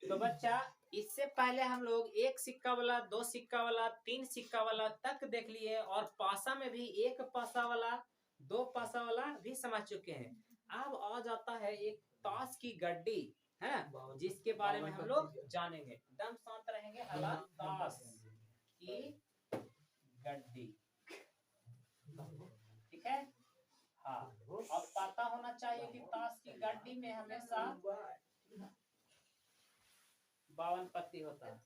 तो बच्चा इससे पहले हम लोग एक सिक्का वाला, दो सिक्का वाला, तीन सिक्का वाला तक देख लिए और पासा में भी एक पासा वाला, दो पासा वाला भी समझ चुके हैं। अब आ जाता है एक ताश की गड्डी है, जिसके बारे में हम लोग जानेंगे। एकदम शांत रहेंगे। हालात ताश की गड्डी, ठीक है। हाँ, अब पता होना चाहिए कि ताश की गड्डी में हमेशा 52 पत्ती होता है।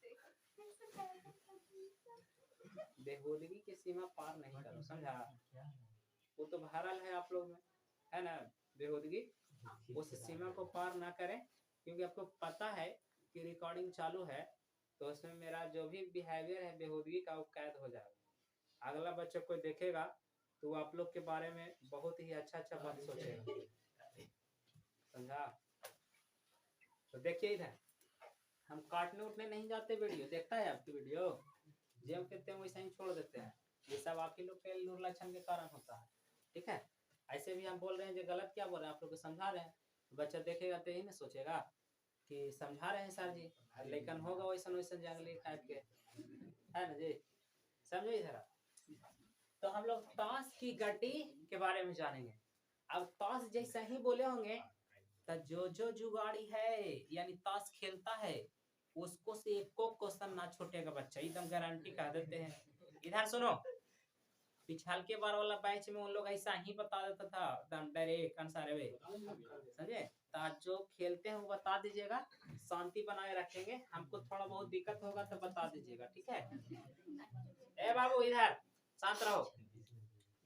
बेहूदगी की सीमा पार नहीं करो, समझा। वो तो भरल है आप लोग में, है ना, बेहूदगी। उस सीमा को पार ना करें, क्योंकि आपको पता है कि रिकॉर्डिंग चालू है, तो उसमें मेरा जो भी बिहेवियर है बेहूदगी का वो कैद हो जाएगा। अगला बच्चा कोई देखेगा तो वो आप लोग के बारे में बहुत ही अच्छा अच्छा बात सोचेगा, समझा। तो देखिए इधर, हम काटने उठने नहीं जाते, वीडियो देखता है आपकी वीडियो, जो कहते हैं वैसा ही छोड़ देते हैं। ये सब आप ही लोग के निर्लक्षण के कारण होता है, ठीक है। ऐसे भी हम बोल रहे हैं जो गलत क्या बोल रहे हैं, आप लोग को समझा रहे हैं। बच्चा देखेगा तो यही ना सोचेगा कि समझा रहे हैं सर जी, लेकिन होगा वैसा वैसा जंगली टाइप के, है ना जी, समझो इधर। तो हम लोग ताश की गड्डी के बारे में जानेंगे। अब ताश जैसा ही बोले होंगे तो जो जुगाड़ी है यानी ताश खेलता है उसको से एक को क्वेश्चन ना छूटेगा बच्चा, एकदम गारंटी कह देते हैं। इधर सुनो, पिछल के बार वाला बैच में उन लोग ऐसा ही बता देता था, एकदम डायरेक्ट आंसर वे, समझे। तो जो खेलते हैं वो बता दीजिएगा, शांति बनाए रखेंगे। हमको थोड़ा बहुत दिक्कत होगा तो बता दीजिएगा, ठीक है। ए बाबू इधर शांत रहो,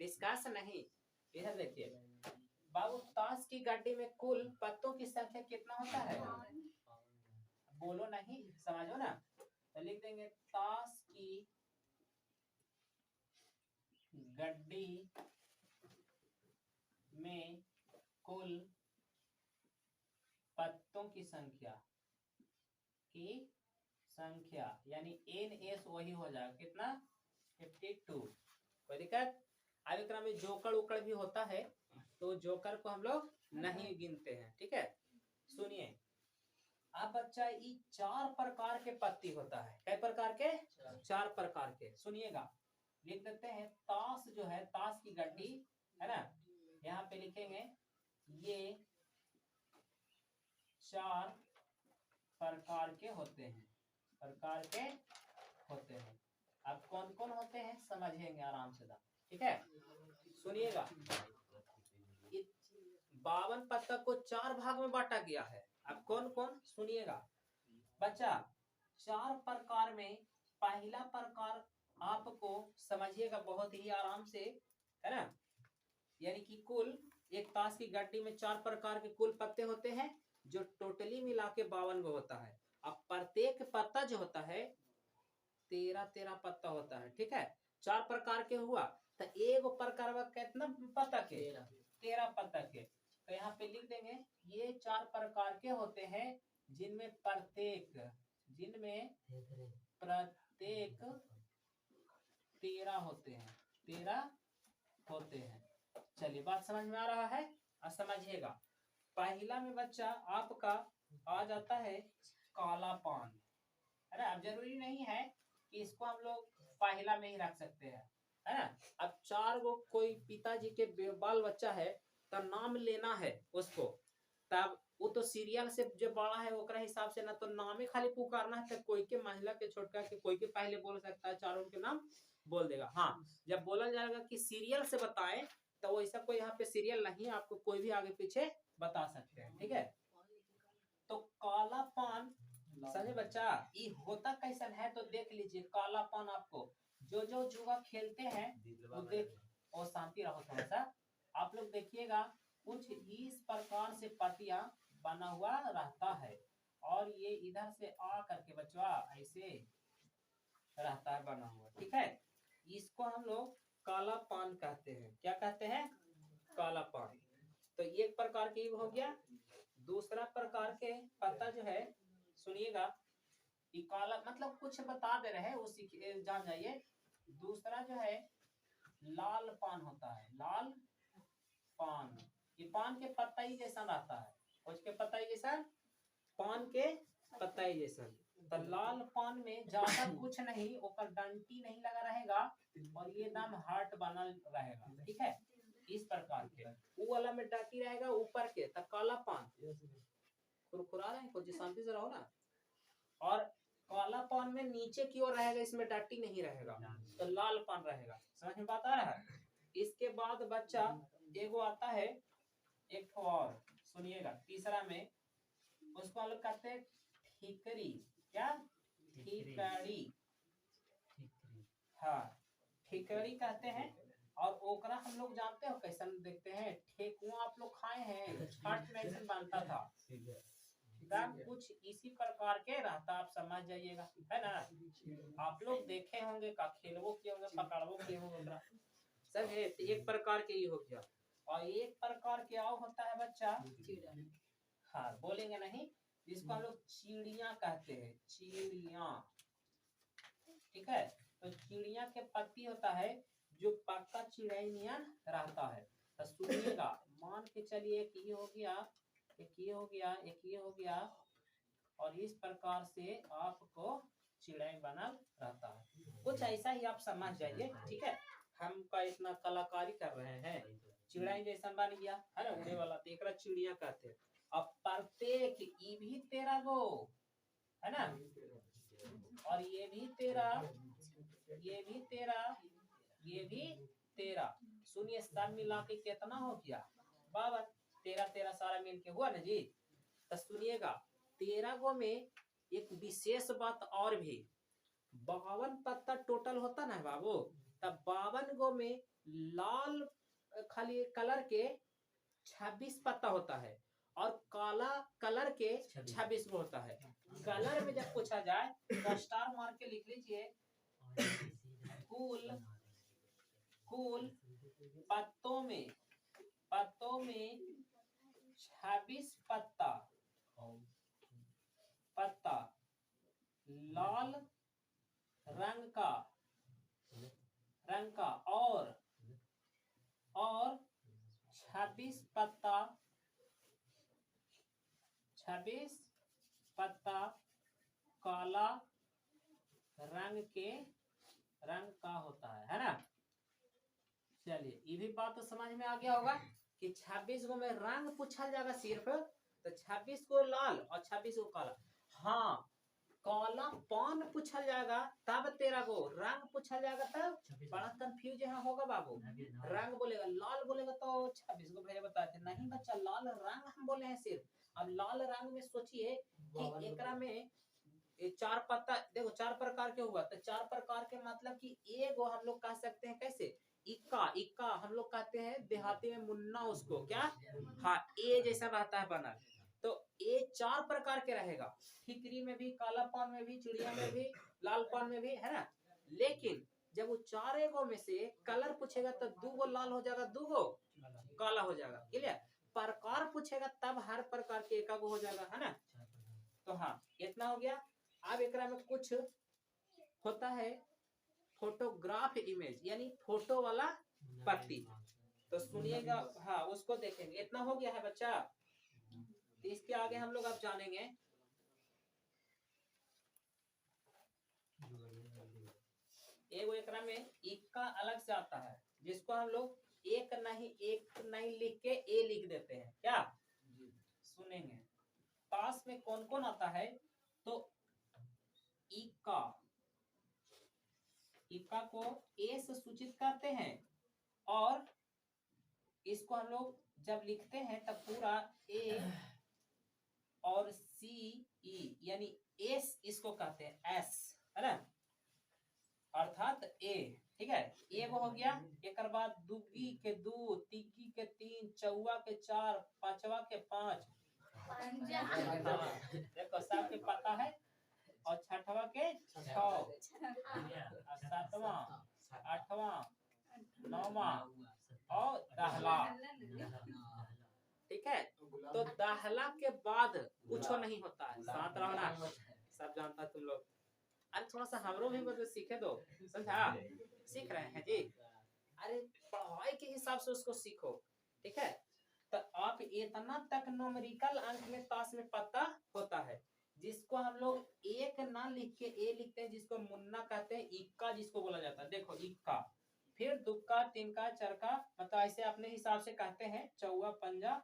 डिस्कस नहीं। इधर देखिए बाबू, ताश की गड्डी में कुल पत्तों की संख्या कितना होता है? बोलो नहीं, समझो ना। तो लिख देंगे ताश की गड्डी में कुल पत्तों की संख्या यानी NS वही हो जाएगा कितना, 52। कोई दिक्कत? अब एक में जोकर उकड़ भी होता है, तो जोकर को हम लोग नहीं गिनते हैं, ठीक है। सुनिए, अब बच्चा ये 4 प्रकार के पत्ती होता है। कई प्रकार के? 4 प्रकार के। सुनिएगा, लिख देते हैं ताश जो है, ताश की गड्डी है ना, यहाँ पे लिखेंगे ये 4 प्रकार के होते हैं, अब कौन कौन होते हैं समझेंगे आराम से, ठीक है। सुनिएगा, 52 पत्ता को 4 भाग में बांटा गया है। अब कौन कौन सुनिएगा बच्चा, 4 प्रकार में पहला प्रकार आपको समझिएगा बहुत ही आराम से, है ना। यानी कि कुल एक ताश की गड्डी में 4 प्रकार के कुल पत्ते होते हैं, जो टोटली मिला के 52 गो होता है। अब प्रत्येक पत्ता जो होता है 13 पत्ता होता है, ठीक है। 4 प्रकार के हुआ तो एक प्रकार में कितना पत्ता के? 13 पत्ता के। तो यहाँ पे लिख देंगे ये 4 प्रकार के होते हैं, जिनमें प्रत्येक 13 होते हैं। चलिए बात समझ में आ रहा है। अब समझिएगा, पहला में बच्चा आपका आ जाता है काला पान, है ना। अब जरूरी नहीं है कि इसको हम लोग पहला में ही रख सकते हैं, है ना। अब 4 गो कोई पिताजी के बाल बच्चा है तो नाम लेना है उसको, तब वो तो सीरियल से जो बड़ा है ओकरा हिसाब से ना, तो नाम ही खाली पुकारना है, तो कोई के महिला के छोटका के कोई के पहले बोल सकता है, चारों के नाम बोल देगा। हाँ, जब बोला जाएगा कि सीरियल से बताएं तो वैसा कोई यहाँ पे सीरियल नहीं, आपको कोई भी आगे पीछे बता सकते हैं, ठीक है। तो काला पान समझे बच्चा, ये होता कैसन है तो देख लीजिए। काला पान आपको जो जुआ खेलते हैं वो देख, और शांति रहो थोड़ा सा, आप लोग देखिएगा कुछ इस प्रकार से पतिया बना हुआ रहता है, और ये इधर से आ करके बच्चा ऐसे रहता है बना हुआ, ठीक है। इसको हम लोग काला पान कहते हैं। क्या कहते हैं? काला पान। तो एक प्रकार की हो गया। दूसरा प्रकार के पत्ता जो है, सुनिएगा, कि काला मतलब कुछ बता दे रहे हैं, उसी जान जाइए। दूसरा जो है लाल पान होता है, लाल पान। ये पान के पत्ता ही जैसा रहता है, उसके पत्ता ही जैसा पान के पत्ता ही जैसा। तो लाल पान में ज्यादा कुछ नहीं, ऊपर डंटी नहीं लगा रहेगा और ये एकदम हार्ट बनल रहेगा, ठीक है। इस प्रकार के वो वाला में डंटी रहेगा ऊपर के, तो काला पान कुरकुरा रहे हैं, कुछ शांति से रहो ना। और काला पान में नीचे की ओर रहेगा, इसमें डंटी नहीं रहेगा, तो लाल पान रहेगा। समझ में बात आ रहा है। इसके बाद बच्चा एगो आता है एक और, सुनिएगा, तीसरा में उसको हम लोग कहते हैं ठिकरी। क्या? ठिकड़ी। हाँ, ठिकड़ी कहते हैं। और ओकरा हम लोग जानते हो कैसा देखते हैं, ठेकुआ आप लोग खाए हैं, छठ में ऐसा बनता था, कुछ इसी प्रकार के रहता, आप समझ जाइएगा, है ना। आप लोग देखे होंगे, का खेलवो किए होंगे, पकड़वो किए होंगे, सब है। एक प्रकार के ये हो गया। और एक प्रकार के और होता है बच्चा, हाँ बोलेंगे नहीं, जिसको हम लोग चिड़िया कहते हैं, चिड़िया, ठीक है। तो चिड़िया के पत्ती होता है जो पक्का चिड़ैनिया रहता है। तो सुनिएगा, मान के चलिए कि ये हो गया, एक ये हो गया, एक ये हो गया, और इस प्रकार से आपको चिड़ै बनल रहता है। कुछ ऐसा ही आप समझ जाइए, ठीक है। हम का इतना कलाकारी कर रहे हैं, चिड़ै जैसा बन गया है ना, उड़े वाला, तो एकरा चिड़िया कहते हैं। अब प्रत्येक ई भी 13 गो है ना, और ये भी 13, ये भी 13, ये भी 13। सुनिए, सब मिला के कितना हो गया? 52। 13 13 सारा मिल के हुआ ना जी। तो सुनिएगा, 13 गो में एक विशेष बात और भी, 52 पत्ता टोटल होता ना बाबू, तब 52 गो में लाल खाली कलर के 26 पत्ता होता है, और काला कलर के 26 गो होता है। कलर में जब पूछा जाए तो स्टार मार के लिख लीजिए, कुल पत्तों में 26 पत्ता लाल रंग का और 26 पत्ता काला रंग का होता है ना। चलिए, ये भी बात तो समझ में आ गया होगा कि 26 गो में रंग पूछा जाएगा सिर्फ, तो 26 को लाल और 26 को काला। हाँ, काला पान पूछा जाएगा तब 13 गो, रंग पूछा जाएगा तब बड़ा कंफ्यूज यहाँ होगा बाबू। रंग बोलेगा, लाल बोलेगा तो 26 गो भैया बताते नहीं बच्चा, लाल रंग हम बोले हैं सिर्फ। अब लाल रंग में सोचिए कि एकरा में 4 पत्ता, देखो 4 प्रकार के हुआ, तो 4 प्रकार के मतलब कि एगो हम लोग कह सकते हैं कैसे, इक्का हम लोग कहते हैं देहाती में मुन्ना उसको, क्या? हाँ, ए जैसा रहता है बना। तो ए 4 प्रकार के रहेगा, ठिकरी में भी, काला पान में भी, चिड़िया में भी, लाल पान में भी, है ना। लेकिन जब वो 4 गो में से कलर पूछेगा तो 2 गो लाल हो जाएगा, 2 गो काला हो जाएगा, क्लियर। प्रकार पूछेगा तब हर प्रकार के एक गो हो जाएगा, है ना। तो हाँ, इतना हो गया। अब एकरा में कुछ होता है फोटोग्राफ इमेज, यानी फोटो वाला पट्टी, तो सुनिएगा, हाँ उसको देखेंगे। इतना हो गया है बच्चा। तो इसके आगे हम लोग अब जानेंगे, एगो एकरा में इक्का अलग से आता है, जिसको हम लोग एक नहीं लिख के ए लिख देते हैं, क्या? सुनेंगे पास में कौन कौन आता है, तो इक्का को ए से सूचित करते हैं, और इसको हम लोग जब लिखते हैं तब पूरा ए और सी ई, यानी एस इसको कहते हैं, एस, है ना, अर्थात ए, ठीक है। ए वो हो गया। एक बाद दुगी के 2, तिग्गी के 3, चौवा के 4, पांचवा के 5, देखो सबके पता है, और छठवा के 6, सातवां, आठवां, नौवां और 10वां, ठीक है। तो 10 के बाद कुछ नहीं होता है, साथ रहना, सब जानता तुम लोग। अरे थोड़ा सा हमरो भी मतलब सीखे दो, समझा? सीख रहे हैं जी, अरे पढ़ाई के हिसाब से उसको सीखो, ठीक है। तो आप इतना तक न्यूमेरिकल अंक में ताश में पता होता है, जिसको हम लोग एक ना लिख के ए लिखते हैं, जिसको मुन्ना कहते हैं, इक्का जिसको बोला जाता है। देखो इक्का, फिर दुक्का, तिनका, चरका, मतलब ऐसे अपने हिसाब से कहते हैं, चौवा, पंजा,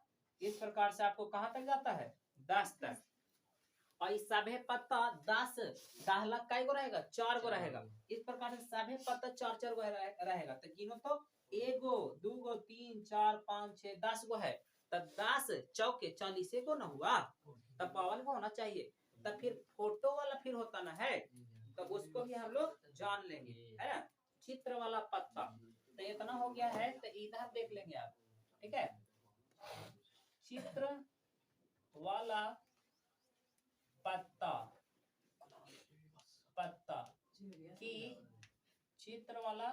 इस प्रकार से आपको कहाँ तक जाता है, 10 तक। और इस सभे पत्ता 10 दाहला कै गो रहेगा, 4 गो रहेगा। इस प्रकार से सभे पत्ता 4 गो रहेगा। तो गिनो तो, एगो, दूगो, 3, 4, 5, 6, 10 गो है। तो 10 चौके 40 गो ना हुआ, तब 52 गो होना चाहिए। तब फिर फोटो वाला फिर होता ना है, तब उसको भी हम लोग जान लेंगे, है ना। चित्र वाला पत्ता, तो इतना हो गया है। तो इधर देख लेंगे आप, ठीक है। चित्र वाला पत्ता, पत्ता की चित्र वाला,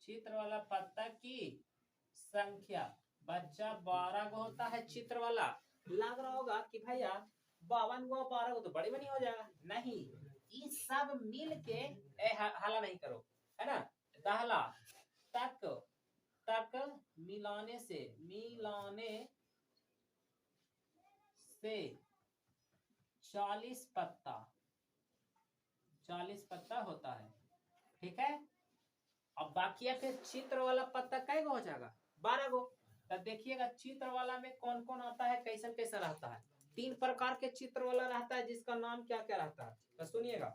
चित्र वाला पत्ता की संख्या, बच्चा 12 गो होता है चित्र वाला। लग रहा होगा कि भैया 52 गो 12 गो तो बड़ी बनी हो जाएगा, नहीं, ये सब मिल के हला नहीं करो, है ना। दहला तक, तक मिलाने से 40 पत्ता, 40 पत्ता होता है, ठीक है। अब बाकी है फिर चित्र वाला पत्ता कै गो हो जाएगा, 12 गो। तब देखिएगा चित्र वाला में कौन कौन आता है, कैसा कैसा रहता है। 3 प्रकार के चित्र वाला रहता है, जिसका नाम क्या क्या रहता है, तो सुनिएगा।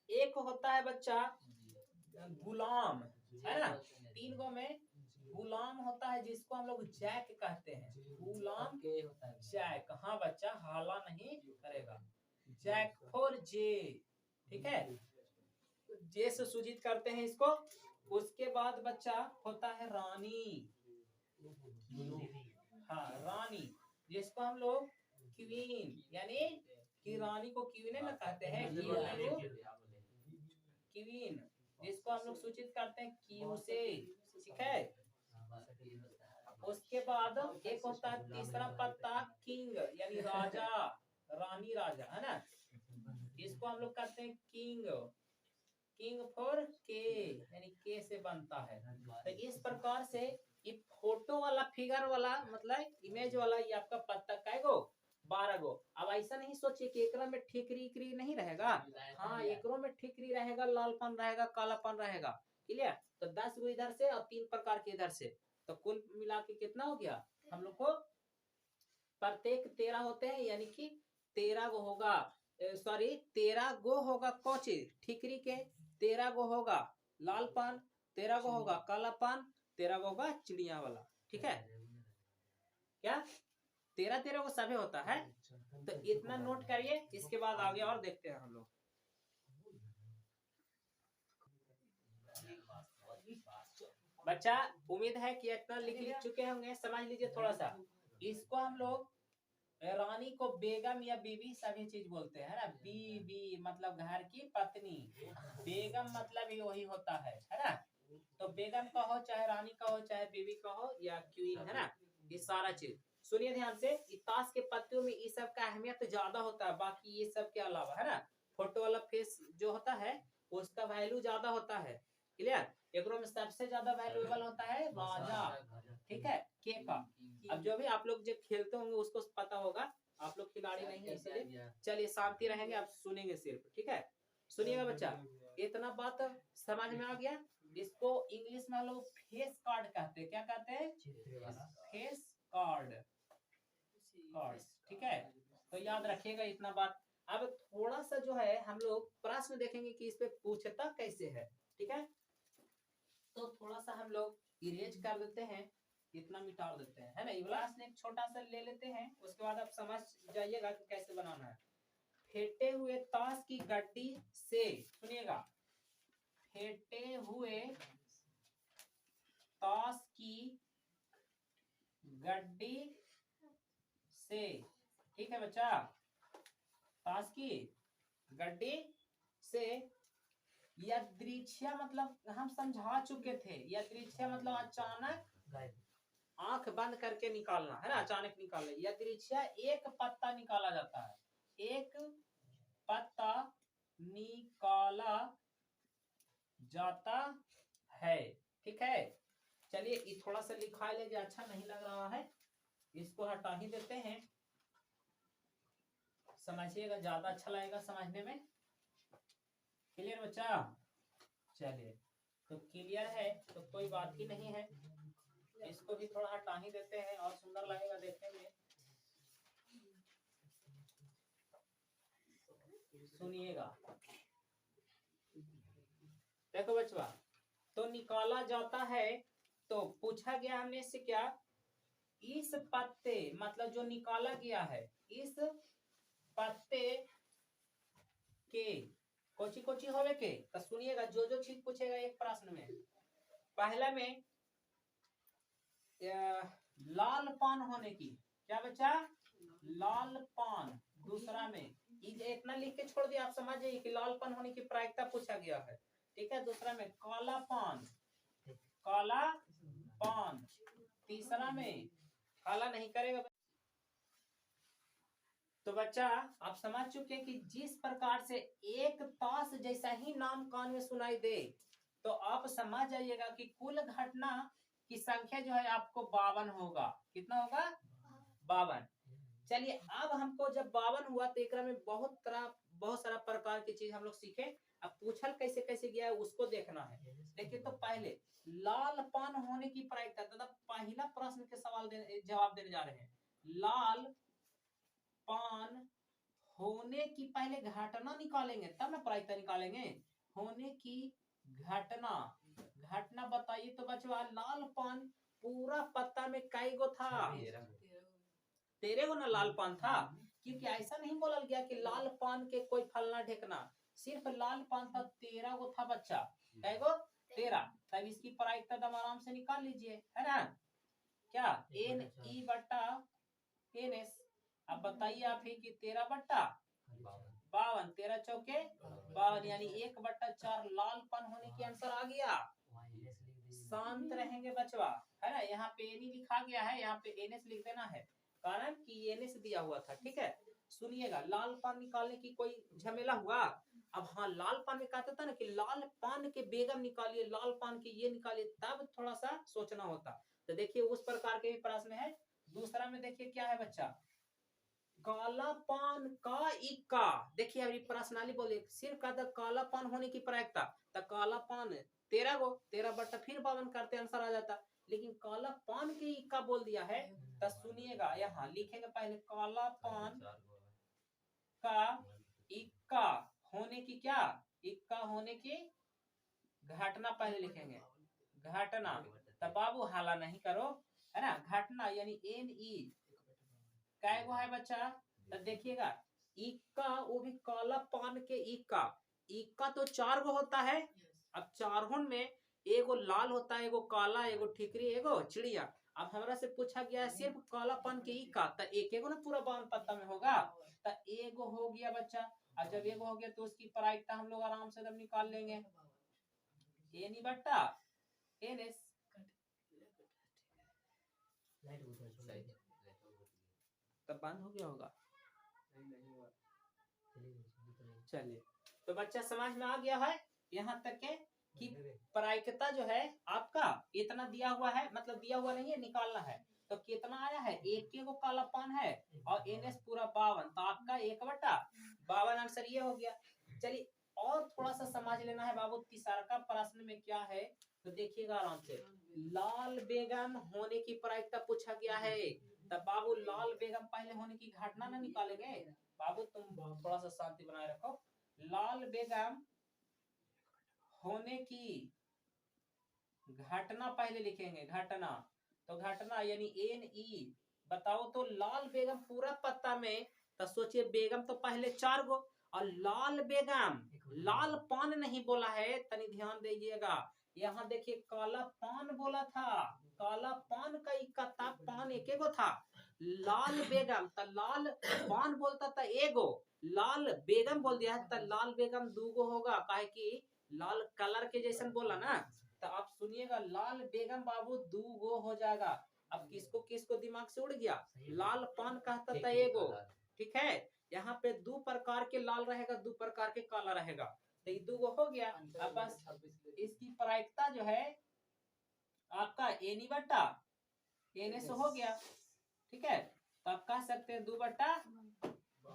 एक होता है बच्चा गुलाम, है ना। 3 गो में गुलाम होता है, जिसको हम लोग जैक कहते हैं। गुलाम जैक, हाँ बच्चा हाला नहीं करेगा, जैक फॉर जे, ठीक है। जे से सूचित करते हैं इसको। उसके बाद बच्चा होता है रानी, हाँ रानी, जिसको हम लोग क्वीन, यानी कि रानी को क्वीन ना कहते हैं, क्वीन, जिसको हम लोग सूचित करते हैं क्यू से, ठीक है। उसके बाद एक होता है तीसरा पत्ता किंग, यानी राजा, रानी राजा, है ना। इसको हम लोग कहते हैं किंग, किंग फॉर के, यानी के से बनता है। तो इस प्रकार से ये फोटो वाला, फिगर वाला, मतलब इमेज वाला, ये आपका पत्ता कै गो, 12 गो। अब ऐसा नहीं सोचिए कि एकरा में ठिकरी नहीं रहेगा, हाँ एकरों में ठिकरी रहेगा, लालपन रहेगा, कालापन रहेगा, क्लियर। तो 10 गो इधर से और 3 प्रकार के इधर से, तो कुल मिला के कितना हो गया हम लोग को, प्रत्येक 13 होते हैं, यानी कि 13 गो होगा, सॉरी 13 गो होगा कोची ठिकरी के, 13 गो होगा लालपान, 13 गो होगा कालापान, 13 गो होगा चिड़िया वाला, ठीक है। क्या 13 गो सभी होता है। तो इतना नोट करिए, इसके बाद आगे और देखते हैं हम लोग। बच्चा उम्मीद है कि इतना लिख चुके होंगे, समझ लीजिए थोड़ा सा। इसको हम लोग रानी को बेगम या बीबी सभी चीज बोलते हैं, ना। बीबी मतलब घर की पत्नी, बेगम मतलब ही वही होता है ना। तो बेगम का हो, चाहे रानी का हो, चाहे बीबी का हो, या क्वीन, है ना। ये सारा चीज सुनिए ध्यान से। ताश के पत्तों में ये सब का अहमियत ज्यादा होता है, बाकी ये सब के अलावा, है ना। फोटो वाला फेस जो होता है उसका वैल्यू ज्यादा होता है, क्लियर। एक में सबसे ज्यादा वैल्यूएबल होता है राजा, ठीक है, के का। अब जो भी आप लोग जो खेलते होंगे उसको पता होगा, आप लोग खिलाड़ी नहीं है इसलिए चलिए शांति रहेंगे, आप सुनेंगे सिर्फ, ठीक है। सुनिएगा बच्चा, इतना बात समझ में आ गया। इसको इंग्लिश में हम लोग फेस कार्ड कहते हैं, क्या कहते हैं, फेस कार्ड, कार्ड, ठीक है। तो याद रखिएगा इतना बात। अब थोड़ा सा जो है हम लोग प्रश्न देखेंगे कि इस पे पूछता कैसे है, ठीक है। तो थोड़ा सा हम लोग इरेज कर देते हैं, इतना मिटा देते हैं, है ना। इवलास ने एक छोटा सा ले लेते हैं, उसके बाद आप समझ जाइएगा कि कैसे बनाना है। फेटे हुए ताश की गड्डी से, सुनिएगा, फेटे हुए ताश की गड्डी से, ठीक है बच्चा, ताश की गड्डी से यादृच्छिया, मतलब हम समझा चुके थे, यादृच्छिया मतलब अचानक आंख बंद करके निकालना, है ना, अचानक निकालना। यादृच्छिया एक पत्ता निकाला जाता है, एक पत्ता निकाला जाता है, ठीक है। चलिए ये थोड़ा सा लिखा ले, अच्छा नहीं लग रहा है, इसको हटा ही देते हैं। समझिएगा, ज्यादा अच्छा लगेगा समझने में। क्लियर बच्चा? चलिए, तो क्लियर है तो कोई बात ही नहीं है, इसको भी थोड़ा हटा ही देते हैं और सुंदर लगेगा देखने में। सुनिएगा, देखो बच्चा, तो निकाला जाता है, तो पूछा गया हमने से क्या, इस पत्ते, मतलब जो निकाला गया है इस पत्ते के कोची कोची होवे के, तो सुनिएगा जो जो चीज पूछेगा एक प्रश्न में। पहला में लाल पान होने की, क्या बच्चा, लाल पान। दूसरा में इतना लिख के छोड़ दिया, आप समझ जाइए कि लाल पान होने की प्रायिकता पूछा गया है, ठीक है। दूसरा में काला पान, काला पान। तीसरा में काला नहीं करेगा। तो बच्चा आप समझ चुके हैं कि जिस प्रकार से एक ताश जैसा ही नाम कान में सुनाई दे, तो आप समझ जाइएगा कि कुल घटना की संख्या जो है आपको 52 होगा। कितना होगा? 52। चलिए, अब हमको जब 52 हुआ तो एक में बहुत सारा प्रकार की चीज हम लोग सीखे। अब पूछल कैसे कैसे गया है उसको देखना है। देखिए, तो पहले लाल पान होने की प्रायिकता, तथा पहला प्रश्न के सवाल जवाब देने जा रहे हैं। लाल पान होने की पहले घटना निकालेंगे, तब ना प्रायिकता निकालेंगे। होने की घटना, घटना बताइए तो बचवा, लाल पान पूरा पत्ता में कई गो था? 13 गो ना लाल पान था। क्योंकि ऐसा नहीं बोला गया कि लाल पान के कोई फलना ढेकना, सिर्फ लाल पान था, 13 गो था बच्चा। कई गो? 13। तब इसकी प्रायिकता दम आराम से निकाल लीजिए, है ना? क्या एन ई बट्टा एन एस। अब बताइए आप ही कि 13 बट्टा 52, 13 चौके 52, यानी 1/4 लाल पान होने की आंसर आ गया। शांत रहेंगे बचवा, है ना? यहाँ पे एन लिखा गया है, यहाँ पे एन एस लिख देना है, कारण कि एन एस दिया हुआ था, ठीक है। सुनिएगा, लाल पान निकालने की कोई झमेला हुआ? अब हाँ, लाल पान में कहता था ना कि लाल पान के बेगम निकालिए, लाल पान के ये निकालिए, तब थोड़ा सा सोचना होता। तो देखिए उस प्रकार के प्रश्न है। दूसरा में देखिए क्या है बच्चा, काला पान का इक्का। देखिए अभी प्रश्नावली बोले, सिर्फ कहता काला पान होने की प्रायिकता, तो काला पान 13 गो, 13 बट्टा फिर 52 करते आंसर आ जाता। लेकिन काला पान के इक्का बोल दिया है, तो सुनिएगा, यहाँ लिखेंगे पहले काला पान का इक्का होने की, क्या इक्का होने की घटना पहले लिखेंगे, घटना। तब बाबू हाला नहीं करो, है ना? घटना यानी एन ई काय गो है बच्चा, तो देखिएगा इक्का, वो भी काला पान के इक्का। इक्का तो 4 गो होता है। अब चारों में एगो लाल होता है, एगो काला, एगो ठिकरी, एगो चिड़िया। अब हमरा से पूछा गया है सिर्फ काला पान के इक्का, तो एक एगो ना पूरा 52 पत्ता में होगा, तो एगो हो गया बच्चा। और जब एगो हो गया तो उसकी प्रायिकता हम लोग आराम से तब निकाल लेंगे, एन बट्टा एन एस। तब बंद हो गया होगा, चलिए। तो बच्चा समझ में आ गया है यहाँ तक के कि प्रायिकता जो है आपका इतना दिया हुआ है, मतलब दिया हुआ नहीं है, निकालना है। तो कितना आया है, एक को काला पान है और एन एस पूरा 52, तो आपका 1/52 आंसर ये हो गया। चलिए और थोड़ा सा समझ लेना है बाबू, तीसरा का प्रश्न में क्या है, तो देखिएगा आराम से। लाल बेगम होने की प्रायिकता पूछा गया है, तब बाबू लाल बेगम पहले होने की घटना ना निकालेंगे। बाबू तुम थोड़ा सा शांति बनाए रखो। लाल बेगम होने की घटना पहले लिखेंगे, घटना। तो घटना यानी एन ई, बताओ तो लाल बेगम पूरा पत्ता में, तो सोचिए बेगम तो पहले 4 गो, और लाल बेगम, लाल पान नहीं बोला है, तनी ध्यान दीजिएगा। यहाँ देखिए काला पान बोला था, काला पान का इक्का था, पान एक गो था। लाल बेगम, तो लाल पान बोलता था एगो, लाल बेगम बोल दिया है, तो लाल बेगम 2 गो होगा, काहे कि लाल कलर के जैसन बोला ना। तो आप सुनिएगा, लाल बेगम बाबू 2 गो हो जाएगा। अब किसको किसको दिमाग से उड़ गया, लाल पान कहता था एगो, ठीक है। यहाँ पे 2 प्रकार के लाल रहेगा, 2 प्रकार के काला रहेगा, तो ये 2 गो हो गया। अब बस इसकी प्रायिकता जो है आपका एनी बट्टा एन एस हो गया, ठीक है। तो आप कह सकते हैं 2/52।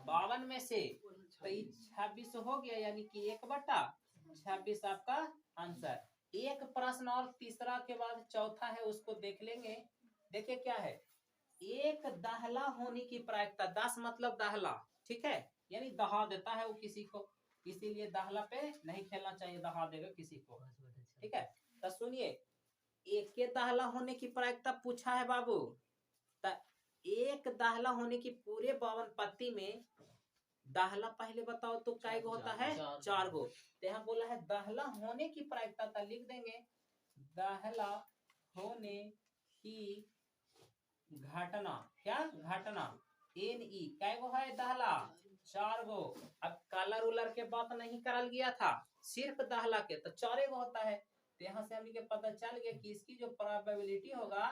52 में से तो 26 हो गया, यानी कि 1/26 आपका आंसर। एक प्रश्न और तीसरा के बाद चौथा है, उसको देख लेंगे। देखिए क्या है, एक दाहला होने की प्रायिकता, 10 मतलब दाहला, ठीक है, यानी दहा देता है वो किसी को, इसीलिए दाहला पे नहीं खेलना चाहिए, दहा देगा किसी को, ठीक है। तो सुनिए, एक के दाहला होने की प्रायिकता पूछा है बाबू। तो एक दाहला होने की पूरे 52 पत्ती में दाहला पहले बताओ तो काय गो होता है, 4 गो। तो यहाँ बोला है दाहला होने की प्रायिकता, तो लिख देंगे दाहला होने की घटना, क्या घटना, NE काय गो है दाहला, 4 गो। अब कलर उलर के बात नहीं करल गया था, सिर्फ दाहला के, तो 4 गो होता है। तो यहाँ से हमें पता चल गया कि इसकी जो प्रोबेबिलिटी होगा,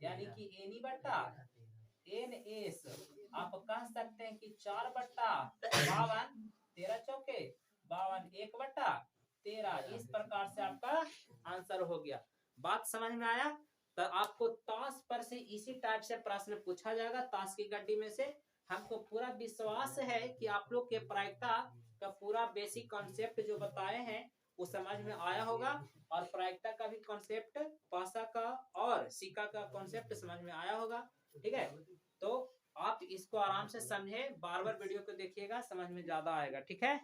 यानी कि NE बट्टा NS, आप कह सकते हैं कि 4/52, 13 चौके 52, 1/13, इस प्रकार से आपका आंसर हो गया। बात समझ में आया? तो आपको ताश पर से इसी टाइप से प्रश्न पूछा जाएगा, ताश की गड्डी में से। हमको पूरा विश्वास है कि आप लोग के प्रायिकता का पूरा बेसिक कॉन्सेप्ट जो बताए हैं वो समझ में आया होगा, और प्रायिकता का भी कॉन्सेप्ट, पासा का और सिक्का का कॉन्सेप्ट समझ में आया होगा, ठीक है। तो आप इसको आराम से समझे, बार बार वीडियो को देखिएगा, समझ में ज्यादा आएगा, ठीक है।